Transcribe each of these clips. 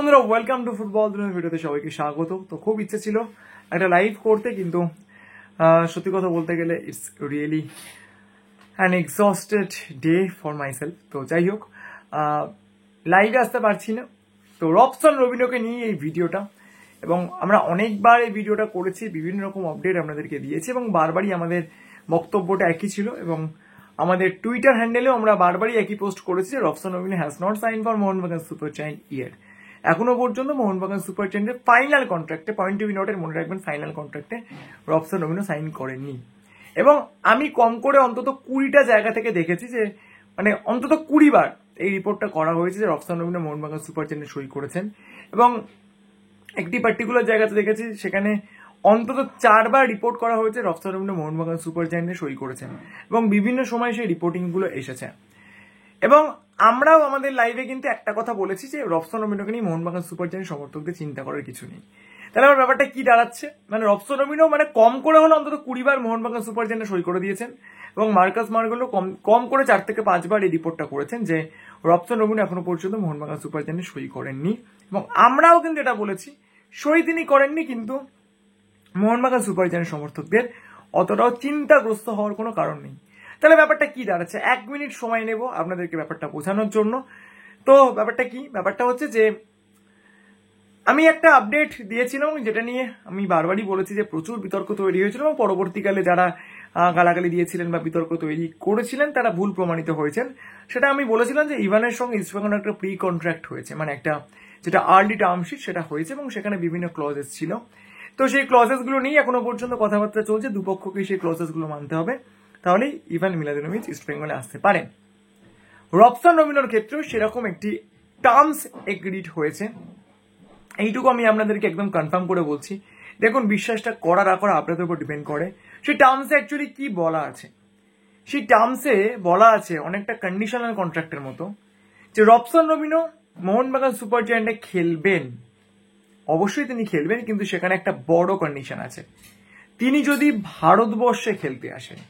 বন্ধুরা welcome to football দুনিয়ার ভিডিওতে সবাইকে স্বাগত। তো খুব ইচ্ছে ছিল একটা লাইভ করতে, কিন্তু সত্যি কথা বলতে গেলে it's really an exhausted day for myself. তো যাই হোক, লাইভে আসতে পারছি না। তো রবসন রবিনোকে নিয়ে এই ভিডিওটা, এবং আমরা অনেকবার এই ভিডিওটা করেছি, বিভিন্ন রকম আপডেট আপনাদেরকে দিয়েছি এবং বারবারই আমাদের বক্তব্যটা একই ছিল এবং আমাদের টুইটার হ্যান্ডেলেও আমরা বারবারই একই পোস্ট করেছি যে Robson Robinho has not sign for Mohun Bagan super giant yet. এখনো পর্যন্ত মোহনবাগান সুপার জায়ান্টের ফাইনাল কন্ট্রাক্টে, পয়েন্ট টু বি নোটের মনে রাখবেন, ফাইনাল কন্ট্রাক্টে রবসন রবিনো সাইন করেননি। এবং আমি কম করে অন্তত 20টা জায়গা থেকে দেখেছি যে মানে অন্তত 20 বার এই রিপোর্টটা করা হয়েছে যে রবসন রবিনো মোহনবাগান সুপার জায়ান্টে সই করেছেন, এবং একটি পার্টিকুলার জায়গাতে দেখেছি সেখানে অন্তত 4 বার রিপোর্ট করা হয়েছে রবসন রবিনো মোহনবাগান সুপার জায়ান্টে সই করেছেন, এবং বিভিন্ন সময় সেই রিপোর্টিংগুলো এসেছে। এবং আমরাও আমাদের লাইভে কিন্তু একটা কথা বলেছি যে রবসন রবিনোকে নিয়ে মোহনবাগান সুপার জায়ান্ট সমর্থকদের চিন্তা করার কিছু নেই। তাহলে আমার ব্যাপারটা কি দাঁড়াচ্ছে, মানে রবসন রবিনো মানে কম করে হলো অন্তত 20 বার মোহনবাগান সুপার জায়ান্টে সই করে দিয়েছেন, এবং মার্কাস মার্গেলো কম করে 4 থেকে 5 বার এই রিপোর্টটা করেছেন যে রবসন রবিনো এখনো পর্যন্ত মোহনবাগান সুপার জায়ান্টে সই করেননি। এবং আমরাও কিন্তু এটা বলেছি সই তিনি করেননি, কিন্তু মোহনবাগান সুপার জায়ান্ট সমর্থকদের অতটাও চিন্তাগ্রস্ত হওয়ার কোনো কারণ নেই। তাহলে ব্যাপারটা কি দাঁড়াচ্ছে, 1 মিনিট সময় নেব আপনাদেরকে ব্যাপারটা বোঝানোর জন্য। তো ব্যাপারটা কি, ব্যাপারটা হচ্ছে যে আমি একটা আপডেট দিয়েছিলাম যেটা নিয়ে আমি বারবারই বলেছি যে প্রচুর বিতর্ক তৈরি হয়েছিল, এবং পরবর্তীকালে যারা গালাগালি দিয়েছিলেন বা বিতর্ক তৈরি করেছিলেন তারা ভুল প্রমাণিত হয়েছেন। সেটা আমি বলেছিলাম যে ইভানের সঙ্গে ইস্টবেঙ্গলের একটা প্রি কন্ট্রাক্ট হয়েছে, মানে একটা যেটা আর্লি টার্মশিট সেটা হয়েছে, এবং সেখানে বিভিন্ন ক্লজেস ছিল। তো সেই ক্লজেসগুলো নিয়ে এখনো পর্যন্ত কথাবার্তা চলছে, দুপক্ষকেই সেই ক্লজেসগুলো মানতে হবে, তাহলেই ইভান মিলাদিনোভিচ ইস্টবেঙ্গলে আসতে পারেন। রবসন রবিনোর ক্ষেত্রেও সেরকম একটি টার্মস এগ্রিড হয়েছে, এইটুকু আমি আপনাদেরকে একদম কনফার্ম করে বলছি। দেখুন, বিশ্বাসটা করা না করা আপনাদের উপর ডিপেন্ড করে। সেই টার্মসে অ্যাকচুয়ালি কি বলা আছে, সেই টার্মসে বলা আছে অনেকটা কন্ডিশনাল কন্ট্রাক্টের মতো, যে রবসন রবিনো মোহনবাগান সুপার জায়ান্টে খেলবেন, অবশ্যই তিনি খেলবেন, কিন্তু সেখানে একটা বড় কন্ডিশন আছে, তিনি যদি ভারতবর্ষে খেলতে আসেন।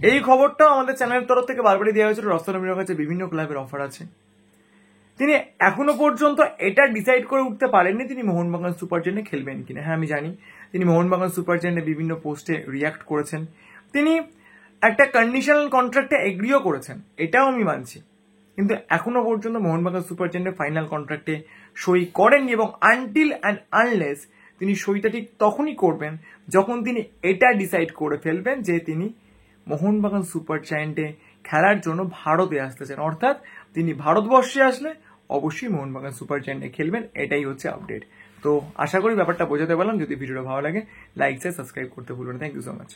এই খবরটাও আমাদের চ্যানেলের তরফ থেকে বারবারই দেওয়া হয়েছিল, রবসন রবিনোর কাছে বিভিন্ন ক্লাবের অফার আছে। তিনি এখনো পর্যন্ত এটা ডিসাইড করে উঠতে পারেননি তিনি মোহনবাগান সুপার জায়ান্টে খেলবেন কিনা। হ্যাঁ, আমি জানি তিনি মোহনবাগান সুপার জায়ান্টে বিভিন্ন পোস্টে রিয়াক্ট করেছেন, তিনি একটা কন্ডিশনাল কন্ট্রাক্টে এগ্রিও করেছেন, এটাও আমি মানছি, কিন্তু এখনো পর্যন্ত মোহনবাগান সুপার জায়ান্টের ফাইনাল কন্ট্রাক্টে সই করেননি। এবং আনটিল অ্যান্ড আনলেস তিনি সইটা ঠিক তখনই করবেন যখন তিনি এটা ডিসাইড করে ফেলবেন যে তিনি মোহনবাগান সুপার জায়ান্টে খেলার জন্য ভারতে আসতে চান, অর্থাৎ তিনি ভারতবর্ষে আসলে অবশ্যই মোহনবাগান সুপার জায়ান্টে খেলবেন। এটাই হচ্ছে আপডেট। তো আশা করি ব্যাপারটা বোঝাতে পারলাম। যদি ভিডিওটা ভালো লাগে লাইক শেয়ার সাবস্ক্রাইব করতে ভুলবেন না। Thank you so much.